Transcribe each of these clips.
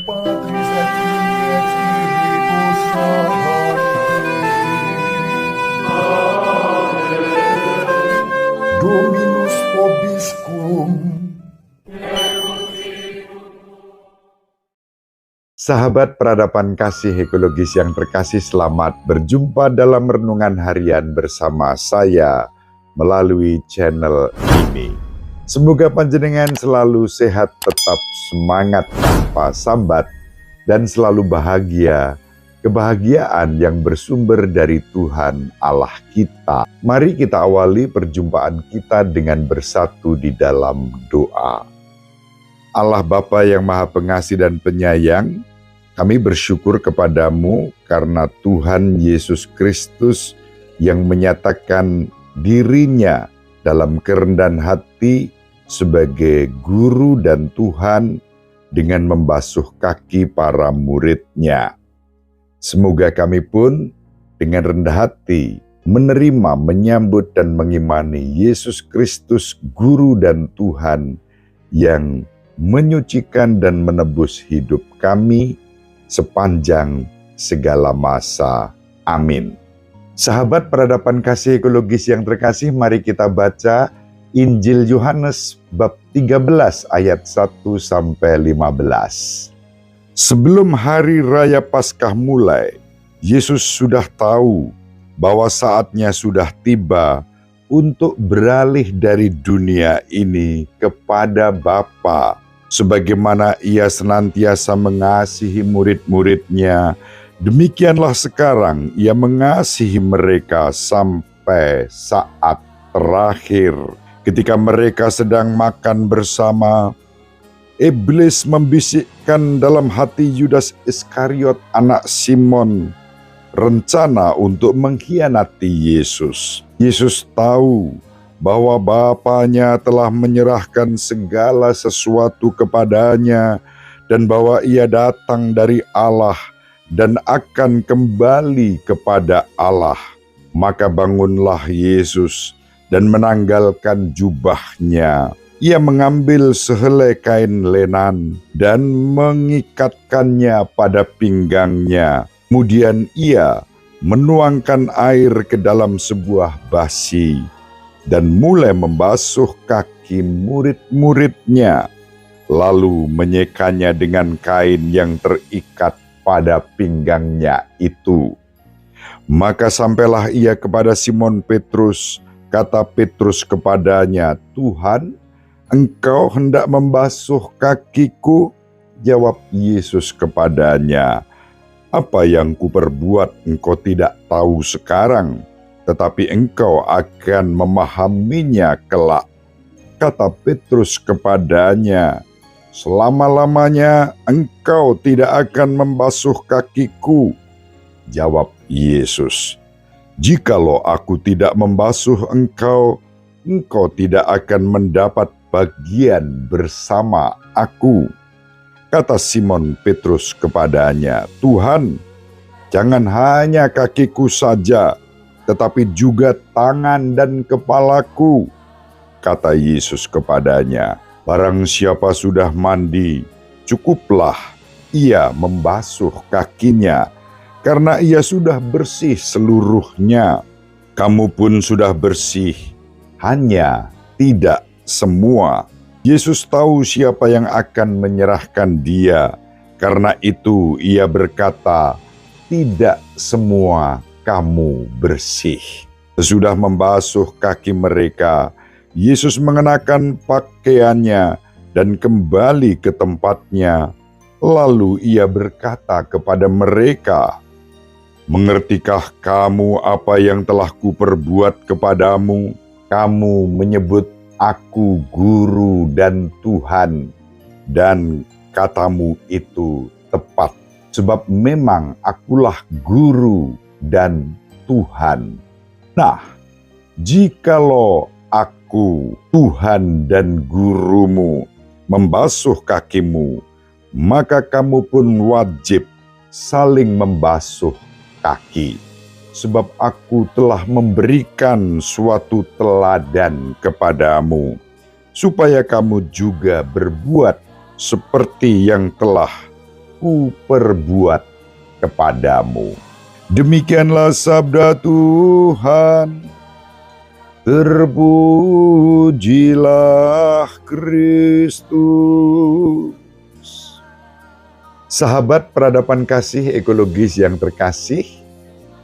Patris et Filii et Spiritus Sancti. Dominus vobiscum. Sahabat peradaban kasih ekologis yang terkasih, selamat berjumpa dalam renungan harian bersama saya melalui channel ini. Semoga panjenengan selalu sehat, tetap semangat tanpa sambat, dan selalu bahagia. Kebahagiaan yang bersumber dari Tuhan Allah kita. Mari kita awali perjumpaan kita dengan bersatu di dalam doa. Allah Bapa yang Maha Pengasih dan Penyayang, kami bersyukur kepadamu karena Tuhan Yesus Kristus yang menyatakan dirinya dalam kerendahan hati sebagai guru dan Tuhan dengan membasuh kaki para murid-Nya. Semoga kami pun dengan rendah hati menerima, menyambut dan mengimani Yesus Kristus Guru dan Tuhan yang menyucikan dan menebus hidup kami sepanjang segala masa. Amin. Sahabat peradaban kasih ekologis yang terkasih, mari kita baca Injil Yohanes bab 13 ayat 1-15. Sebelum hari raya Paskah mulai, Yesus sudah tahu bahwa saatnya sudah tiba untuk beralih dari dunia ini kepada Bapa. Sebagaimana ia senantiasa mengasihi murid-muridnya, demikianlah sekarang ia mengasihi mereka sampai saat terakhir. Ketika mereka sedang makan bersama, iblis membisikkan dalam hati Yudas Iskariot, anak Simon, rencana untuk mengkhianati Yesus. Yesus tahu bahwa Bapanya telah menyerahkan segala sesuatu kepadanya dan bahwa ia datang dari Allah dan akan kembali kepada Allah. Maka bangunlah Yesus dan menanggalkan jubahnya. Ia mengambil sehelai kain lenan dan mengikatkannya pada pinggangnya. Kemudian ia menuangkan air ke dalam sebuah basi dan mulai membasuh kaki murid-muridnya, lalu menyekanya dengan kain yang terikat pada pinggangnya itu. Maka sampailah ia kepada Simon Petrus. Kata Petrus kepadanya, "Tuhan, engkau hendak membasuh kakiku?" Jawab Yesus kepadanya, "Apa yang kuperbuat engkau tidak tahu sekarang, tetapi engkau akan memahaminya kelak." Kata Petrus kepadanya, "Selama-lamanya engkau tidak akan membasuh kakiku." Jawab Yesus, "Jikalau aku tidak membasuh engkau, engkau tidak akan mendapat bagian bersama aku." Kata Simon Petrus kepadanya, "Tuhan, jangan hanya kakiku saja, tetapi juga tangan dan kepalaku." Kata Yesus kepadanya, "Barang siapa sudah mandi, cukuplah ia membasuh kakinya, karena ia sudah bersih seluruhnya. Kamu pun sudah bersih, hanya tidak semua." Yesus tahu siapa yang akan menyerahkan dia, karena itu ia berkata, "Tidak semua kamu bersih." Sesudah membasuh kaki mereka, Yesus mengenakan pakaiannya dan kembali ke tempatnya. Lalu ia berkata kepada mereka, "Mengertikah kamu apa yang telah kuperbuat kepadamu? Kamu menyebut aku guru dan Tuhan, dan katamu itu tepat, sebab memang akulah guru dan Tuhan. Nah, jikalau aku, Tuhan dan gurumu, membasuh kakimu, maka kamu pun wajib saling membasuh kaki. Sebab aku telah memberikan suatu teladan kepadamu, supaya kamu juga berbuat seperti yang telah aku perbuat kepadamu. Demikianlah sabda Tuhan. Terpujilah Kristus. Sahabat peradaban kasih ekologis yang terkasih,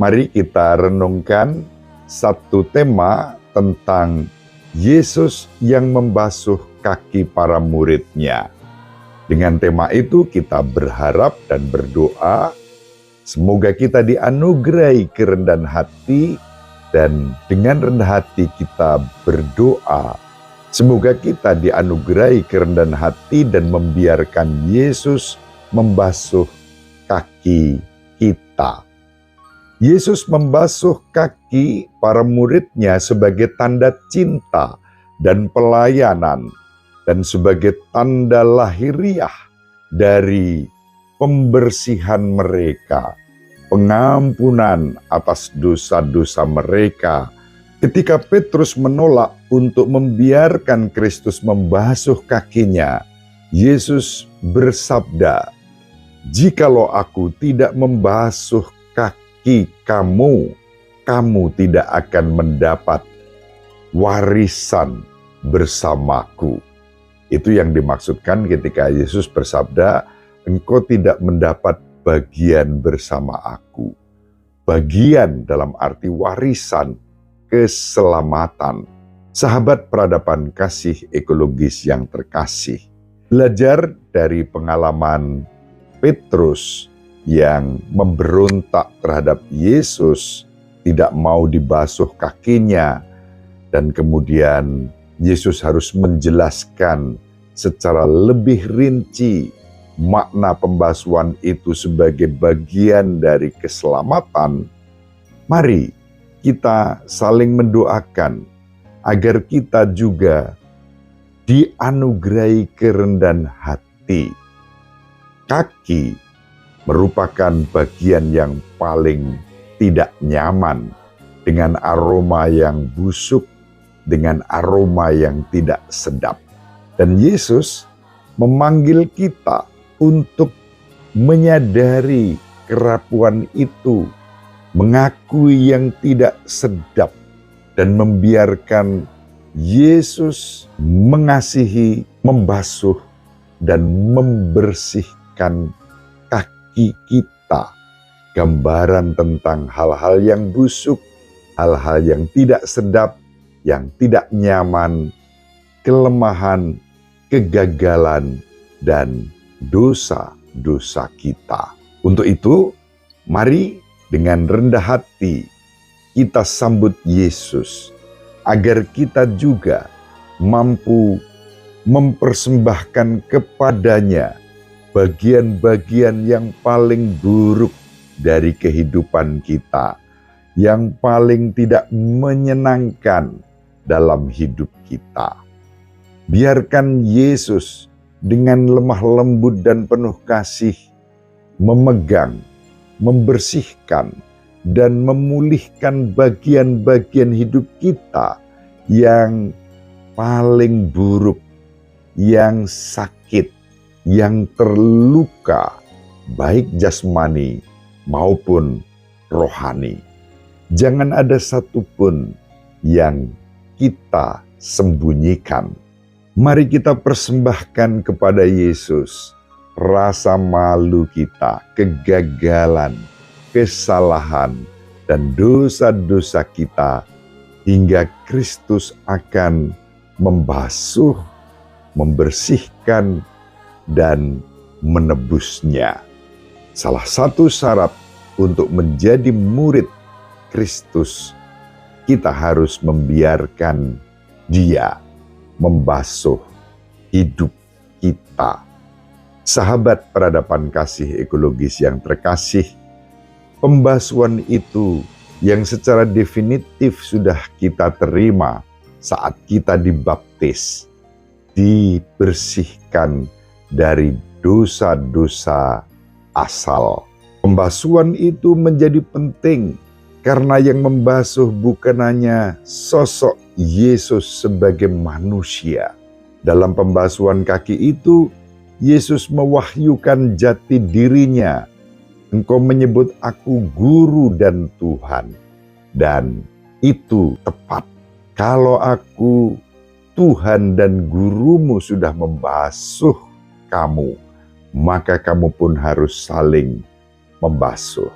mari kita renungkan satu tema tentang Yesus yang membasuh kaki para muridnya. Dengan tema itu kita berharap dan berdoa, semoga kita dianugerahi kerendahan hati, dan dengan rendah hati kita berdoa, semoga kita dianugerahi kerendahan hati dan membiarkan Yesus membasuh kaki kita. Yesus membasuh kaki para muridnya sebagai tanda cinta dan pelayanan, dan sebagai tanda lahiriah dari pembersihan mereka, pengampunan atas dosa-dosa mereka. Ketika Petrus menolak untuk membiarkan Kristus membasuh kakinya, Yesus bersabda, "Jikalau aku tidak membasuh kaki kamu, kamu tidak akan mendapat warisan bersamaku." Itu yang dimaksudkan ketika Yesus bersabda, "Engkau tidak mendapat bagian bersama aku." Bagian dalam arti warisan, keselamatan. Sahabat peradaban kasih ekologis yang terkasih, belajar dari pengalaman Petrus yang memberontak terhadap Yesus, tidak mau dibasuh kakinya, dan kemudian Yesus harus menjelaskan secara lebih rinci makna pembasuhan itu sebagai bagian dari keselamatan. Mari kita saling mendoakan agar kita juga dianugerahi kerendahan hati. Kaki merupakan bagian yang paling tidak nyaman, dengan aroma yang busuk, dengan aroma yang tidak sedap. Dan Yesus memanggil kita untuk menyadari kerapuan itu, mengakui yang tidak sedap, dan membiarkan Yesus mengasihi, membasuh, dan membersihkan kaki kita. Gambaran tentang hal-hal yang busuk, hal-hal yang tidak sedap, yang tidak nyaman, kelemahan, kegagalan, dan dosa-dosa kita. Untuk itu, mari dengan rendah hati kita sambut Yesus, agar kita juga mampu mempersembahkan kepadanya bagian-bagian yang paling buruk dari kehidupan kita, yang paling tidak menyenangkan dalam hidup kita. Biarkan Yesus dengan lemah lembut dan penuh kasih memegang, membersihkan, dan memulihkan bagian-bagian hidup kita yang paling buruk, yang sakit, yang terluka, baik jasmani maupun rohani. Jangan ada satupun yang kita sembunyikan. Mari kita persembahkan kepada Yesus rasa malu kita, kegagalan, kesalahan, dan dosa-dosa kita, hingga Kristus akan membasuh, membersihkan, dan menebusnya. Salah satu syarat untuk menjadi murid Kristus, kita harus membiarkan Dia membasuh hidup kita. Sahabat peradaban kasih ekologis yang terkasih, pembasuhan itu yang secara definitif sudah kita terima saat kita dibaptis, dibersihkan dari dosa-dosa asal. Pembasuhan itu menjadi penting karena yang membasuh bukan hanya sosok Yesus sebagai manusia. Dalam pembasuhan kaki itu, Yesus mewahyukan jati dirinya. Engkau menyebut aku guru dan Tuhan. Dan itu tepat. Kalau aku Tuhan dan gurumu sudah membasuh kamu, maka kamu pun harus saling membasuh.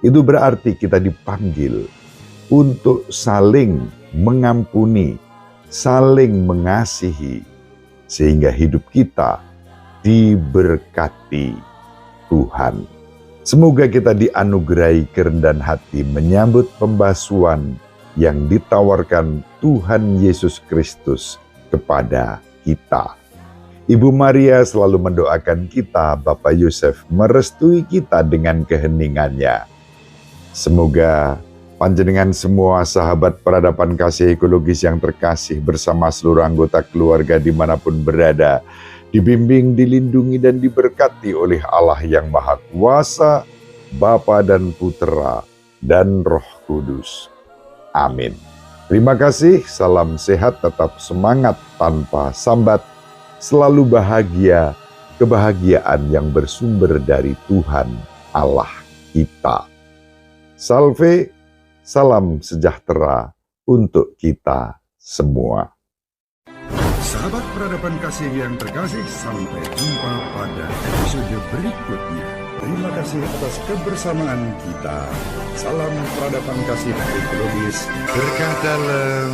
Itu berarti kita dipanggil untuk saling mengampuni, saling mengasihi, sehingga hidup kita diberkati Tuhan. Semoga kita dianugerahi kerendahan hati menyambut pembasuhan yang ditawarkan Tuhan Yesus Kristus kepada kita. Ibu Maria selalu mendoakan kita, Bapak Yosef merestui kita dengan keheningannya. Semoga panjenengan semua sahabat peradaban kasih ekologis yang terkasih bersama seluruh anggota keluarga dimanapun berada, dibimbing, dilindungi, dan diberkati oleh Allah yang Maha Kuasa, Bapa dan Putera, dan Roh Kudus. Amin. Terima kasih, salam sehat, tetap semangat tanpa sambat, selalu bahagia, kebahagiaan yang bersumber dari Tuhan Allah kita. Salve, salam sejahtera untuk kita semua. Sahabat peradaban kasih yang terkasih, sampai jumpa pada episode berikutnya. Terima kasih atas kebersamaan kita. Salam peradaban kasih ekologis. Berkah dalam.